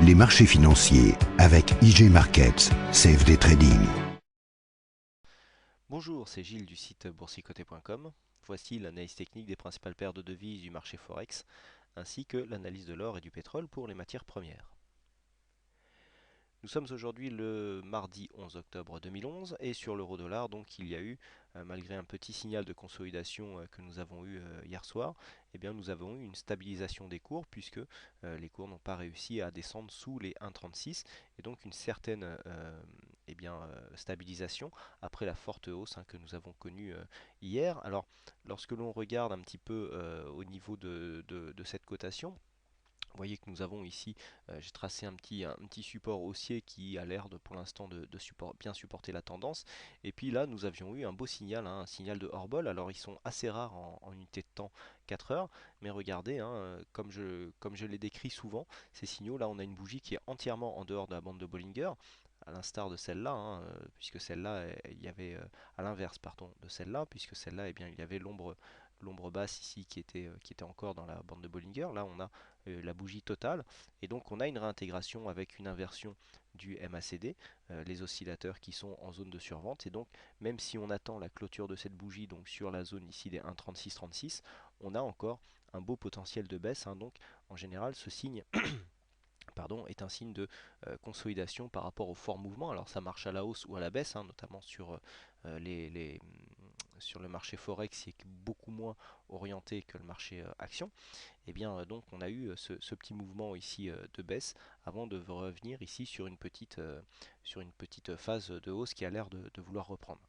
Les marchés financiers avec IG Markets, CFD Trading. Bonjour, c'est Gilles du site boursicoté.com. Voici l'analyse technique des principales paires de devises du marché Forex, ainsi que l'analyse de l'or et du pétrole pour les matières premières. Nous sommes aujourd'hui le mardi 11 octobre 2011 et sur l'euro-dollar, donc il y a eu, malgré un petit signal de consolidation que nous avons eu hier soir, eh bien, nous avons eu une stabilisation des cours puisque les cours n'ont pas réussi à descendre sous les 1,36 et donc une certaine stabilisation après la forte hausse que nous avons connue hier. Alors, lorsque l'on regarde un petit peu au niveau de cette cotation, vous voyez que nous avons ici, j'ai tracé un petit support haussier qui a l'air de pour l'instant bien supporter la tendance. Et puis là, nous avions eu un beau signal, un signal de hors-bol. Alors ils sont assez rares en unité de temps 4 heures, mais regardez, comme je l'ai décrit souvent, ces signaux, là on a une bougie qui est entièrement en dehors de la bande de Bollinger, à l'instar de celle-là, puisque celle-là, il y avait, à l'inverse, pardon, de celle-là, puisque celle-là, eh bien, il y avait l'ombre basse ici qui était encore dans la bande de Bollinger. Là, on a la bougie totale et donc on a une réintégration avec une inversion du MACD, les oscillateurs qui sont en zone de survente et donc même si on attend la clôture de cette bougie donc sur la zone ici des 1,36-36, on a encore un beau potentiel de baisse, donc en général ce signe pardon, est un signe de consolidation par rapport au fort mouvement. Alors ça marche à la hausse ou à la baisse, notamment sur le marché Forex qui est beaucoup moins orienté que le marché action. Et bien donc on a eu ce petit mouvement ici de baisse avant de revenir ici sur une petite phase de hausse qui a l'air de vouloir reprendre.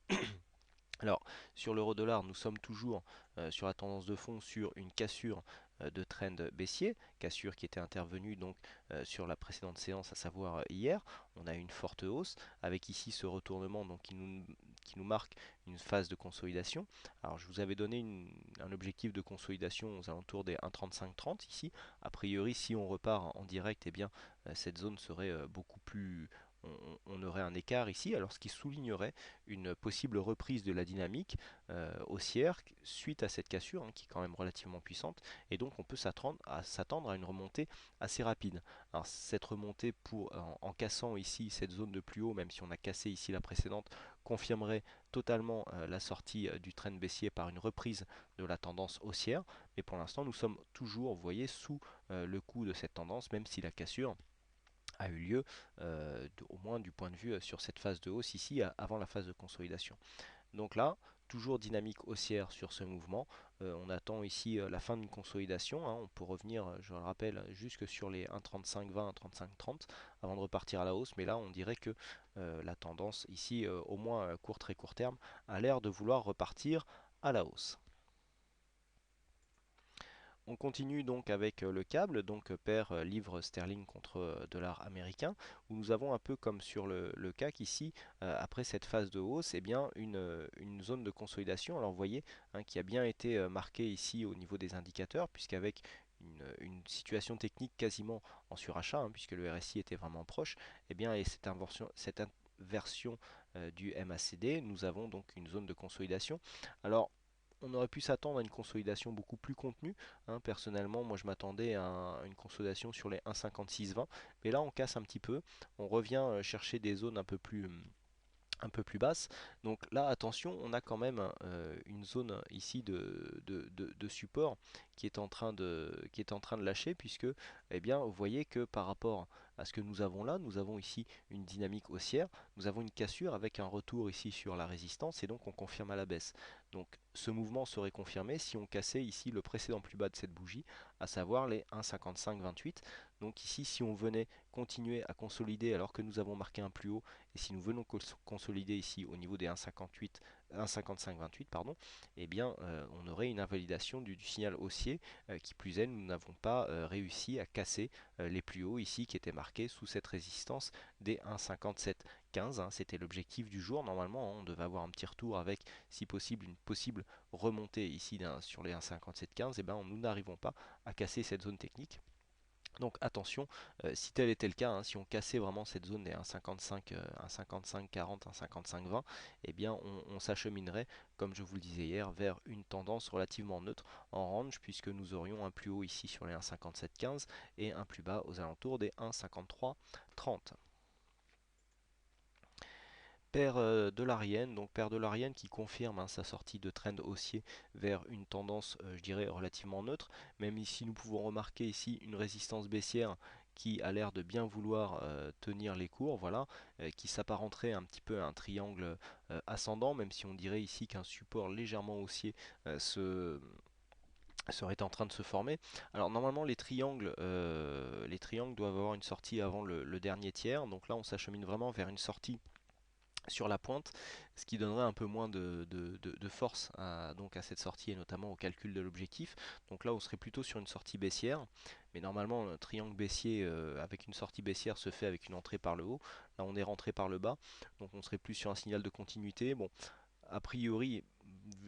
Alors, sur l'euro-dollar, nous sommes toujours sur la tendance de fond sur une cassure de trend baissier, cassure qui était intervenue donc sur la précédente séance, à savoir hier. On a une forte hausse avec ici ce retournement donc, qui nous marque une phase de consolidation. Alors, je vous avais donné un objectif de consolidation aux alentours des 1,35-30 ici. A priori, si on repart en direct, eh bien, cette zone serait beaucoup plus on aurait un écart ici, alors ce qui soulignerait une possible reprise de la dynamique haussière suite à cette cassure qui est quand même relativement puissante et donc on peut s'attendre à une remontée assez rapide. Alors cette remontée en cassant ici cette zone de plus haut, même si on a cassé ici la précédente, confirmerait totalement la sortie du trend baissier par une reprise de la tendance haussière, mais pour l'instant nous sommes toujours, vous voyez, sous le coup de cette tendance, même si la cassure a eu lieu, au moins du point de vue sur cette phase de hausse ici, avant la phase de consolidation. Donc là, toujours dynamique haussière sur ce mouvement. On attend ici la fin d'une consolidation. On peut revenir, je le rappelle, jusque sur les 1,3520, 1,3530 avant de repartir à la hausse. Mais là, on dirait que la tendance ici, au moins très court terme, a l'air de vouloir repartir à la hausse. On continue donc avec le câble, donc paire livre sterling contre dollar américain, où nous avons un peu comme sur le CAC ici, après cette phase de hausse, une zone de consolidation. Alors vous voyez qui a bien été marquée ici au niveau des indicateurs, puisqu'avec une situation technique quasiment en surachat, puisque le RSI était vraiment proche, et cette inversion du MACD, nous avons donc une zone de consolidation. Alors on aurait pu s'attendre à une consolidation beaucoup plus contenue. Personnellement, moi je m'attendais à une consolidation sur les 1,5620, mais là on casse un petit peu, on revient chercher des zones un peu plus basses. Donc là, attention, on a quand même une zone ici de support qui est en train de lâcher, puisque vous voyez que par rapport à ce que nous avons là, nous avons ici une dynamique haussière, nous avons une cassure avec un retour ici sur la résistance, et donc on confirme à la baisse. Donc ce mouvement serait confirmé si on cassait ici le précédent plus bas de cette bougie, à savoir les 1,5528. Donc ici, si on venait continuer à consolider alors que nous avons marqué un plus haut, et si nous venons consolider ici au niveau des 1,58, 1,5528, pardon, on aurait une invalidation du signal haussier. Qui plus est, nous n'avons pas réussi à casser les plus hauts ici qui étaient marqués sous cette résistance des 1,5715. C'était l'objectif du jour. Normalement, on devait avoir un petit retour avec, si possible, une possible remontée ici sur les 1,5715. Nous n'arrivons pas à casser cette zone technique. Donc attention, si tel était le cas, hein, si on cassait vraiment cette zone des 1,55, 1,55,40, 1,55,20, eh bien on s'acheminerait, comme je vous le disais hier, vers une tendance relativement neutre en range, puisque nous aurions un plus haut ici sur les 1,57,15 et un plus bas aux alentours des 1,53,30. Paire dollarienne, donc paire dollarienne qui confirme hein, sa sortie de trend haussier vers une tendance, je dirais, relativement neutre. Même ici, nous pouvons remarquer ici une résistance baissière qui a l'air de bien vouloir tenir les cours, voilà, qui s'apparenterait un petit peu à un triangle ascendant, même si on dirait ici qu'un support légèrement haussier serait en train de se former. Alors normalement les triangles doivent avoir une sortie avant le dernier tiers, donc là on s'achemine vraiment vers une sortie sur la pointe, ce qui donnerait un peu moins de force donc à cette sortie et notamment au calcul de l'objectif. Donc là, on serait plutôt sur une sortie baissière, mais normalement, un triangle baissier avec une sortie baissière se fait avec une entrée par le haut. Là, on est rentré par le bas, donc on serait plus sur un signal de continuité. Bon, a priori,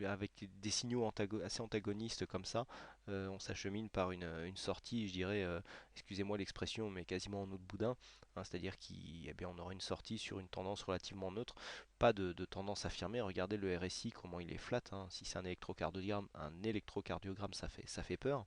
avec des signaux assez antagonistes comme ça, on s'achemine par une sortie, je dirais, excusez-moi l'expression, mais quasiment en eau de boudin, hein, c'est-à-dire qu'on aura une sortie sur une tendance relativement neutre, pas de tendance affirmée. Regardez le RSI, comment il est flat, hein. Si c'est un électrocardiogramme, ça fait peur.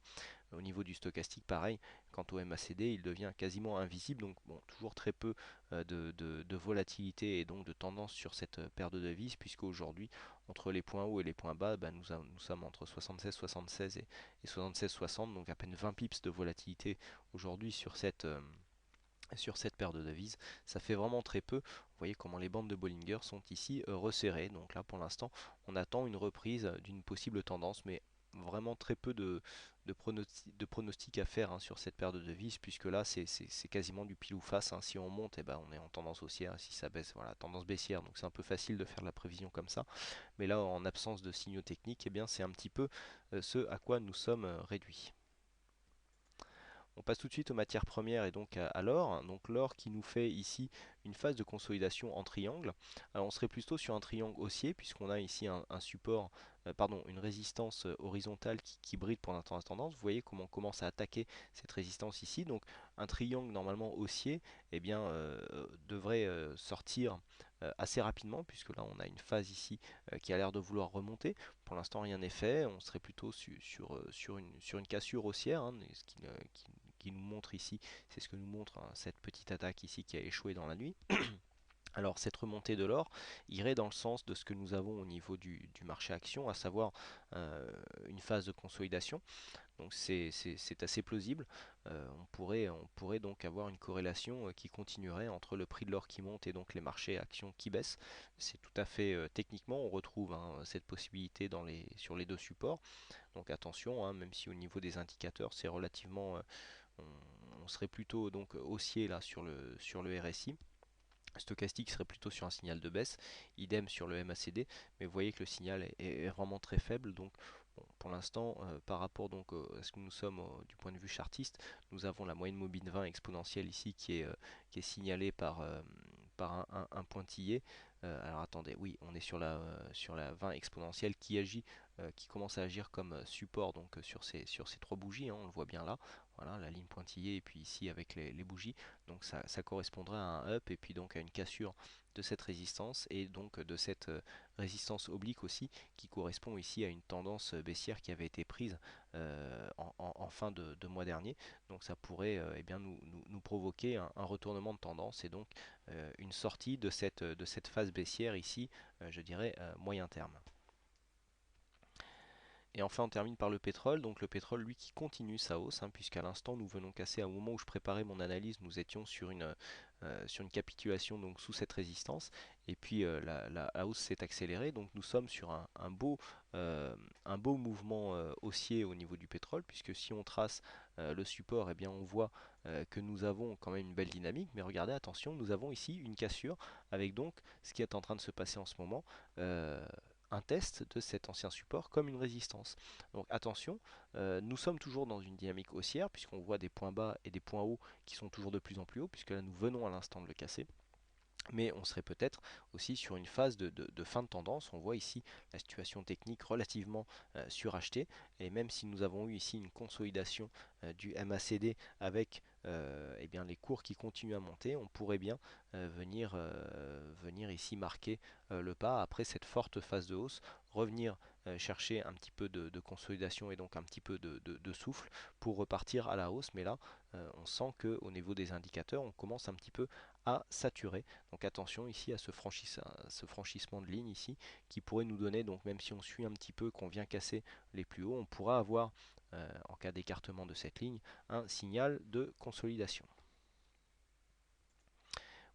Au niveau du stochastique, pareil, quant au MACD, il devient quasiment invisible, donc bon, toujours très peu de volatilité et donc de tendance sur cette paire de devises, puisque aujourd'hui, entre les points hauts et les points bas, bah, nous sommes entre 76,76 et 76,60, donc à peine 20 pips de volatilité aujourd'hui sur cette paire de devises. Ça fait vraiment très peu. Vous voyez comment les bandes de Bollinger sont ici resserrées. Donc là, pour l'instant, on attend une reprise d'une possible tendance, mais vraiment très peu de pronostics à faire hein, sur cette paire de devises, puisque là, c'est quasiment du pile ou face, hein. Si on monte, eh ben, on est en tendance haussière, et si ça baisse, voilà, tendance baissière. Donc c'est un peu facile de faire de la prévision comme ça. Mais là, en absence de signaux techniques, eh bien, c'est un petit peu ce à quoi nous sommes réduits. On passe tout de suite aux matières premières et donc à l'or. Donc l'or qui nous fait ici une phase de consolidation en triangle. Alors on serait plutôt sur un triangle haussier puisqu'on a ici un support, pardon, une résistance horizontale qui bride pour l'instant la tendance. Vous voyez comment on commence à attaquer cette résistance ici. Donc un triangle normalement haussier eh bien, devrait sortir assez rapidement puisque là on a une phase ici qui a l'air de vouloir remonter. Pour l'instant rien n'est fait, on serait plutôt sur une cassure haussière, hein, ce qui nous montre ici, c'est ce que nous montre hein, cette petite attaque ici qui a échoué dans la nuit. Alors cette remontée de l'or irait dans le sens de ce que nous avons au niveau du marché action, à savoir une phase de consolidation. Donc c'est assez plausible. On pourrait donc avoir une corrélation qui continuerait entre le prix de l'or qui monte et donc les marchés actions qui baissent. C'est tout à fait techniquement, on retrouve hein, cette possibilité sur les deux supports. Donc attention, hein, même si au niveau des indicateurs c'est relativement on serait plutôt donc haussier là sur le RSI. Stochastique serait plutôt sur un signal de baisse, idem sur le MACD, mais vous voyez que le signal est vraiment très faible, donc bon, pour l'instant, par rapport donc à ce que nous sommes du point de vue chartiste, nous avons la moyenne mobile 20 exponentielle ici qui est signalée par un pointillé. Alors attendez, oui, on est sur la 20 exponentielle qui agit, qui commence à agir comme support donc sur ces trois bougies, hein, on le voit bien là, voilà la ligne pointillée et puis ici avec les bougies. Donc ça correspondrait à un up et puis donc à une cassure de cette résistance et donc de cette résistance oblique aussi qui correspond ici à une tendance baissière qui avait été prise en fin de mois dernier. Donc ça pourrait eh bien nous provoquer un retournement de tendance et donc une sortie de cette phase baissière ici, je dirais moyen terme. Et enfin, on termine par le pétrole. Donc le pétrole, lui, qui continue sa hausse, hein, puisqu'à l'instant, nous venons casser, au moment où je préparais mon analyse, nous étions sur une capitulation donc sous cette résistance. Et puis la hausse s'est accélérée. Donc nous sommes sur un beau mouvement haussier au niveau du pétrole, puisque si on trace le support, eh bien on voit que nous avons quand même une belle dynamique. Mais regardez, attention, nous avons ici une cassure avec donc ce qui est en train de se passer en ce moment. Un test de cet ancien support comme une résistance. Donc attention, nous sommes toujours dans une dynamique haussière puisqu'on voit des points bas et des points hauts qui sont toujours de plus en plus hauts puisque là nous venons à l'instant de le casser. Mais on serait peut-être aussi sur une phase de fin de tendance. On voit ici la situation technique relativement surachetée. Et même si nous avons eu ici une consolidation du MACD avec eh bien, les cours qui continuent à monter, on pourrait bien venir ici marquer le pas après cette forte phase de hausse, revenir chercher un petit peu de consolidation et donc un petit peu de souffle pour repartir à la hausse. Mais là, on sent qu'au niveau des indicateurs, on commence un petit peu à saturer. Donc attention ici à ce franchissement de ligne ici qui pourrait nous donner, donc même si on suit un petit peu, qu'on vient casser les plus hauts, on pourra avoir, en cas d'écartement de cette ligne, un signal de consolidation.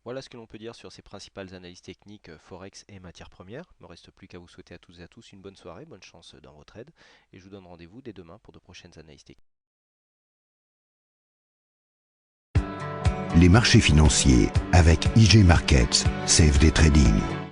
Voilà ce que l'on peut dire sur ces principales analyses techniques Forex et matières premières. Il ne me reste plus qu'à vous souhaiter à toutes et à tous une bonne soirée, bonne chance dans vos trades, et je vous donne rendez-vous dès demain pour de prochaines analyses techniques. Les marchés financiers avec IG Markets, CFD Trading.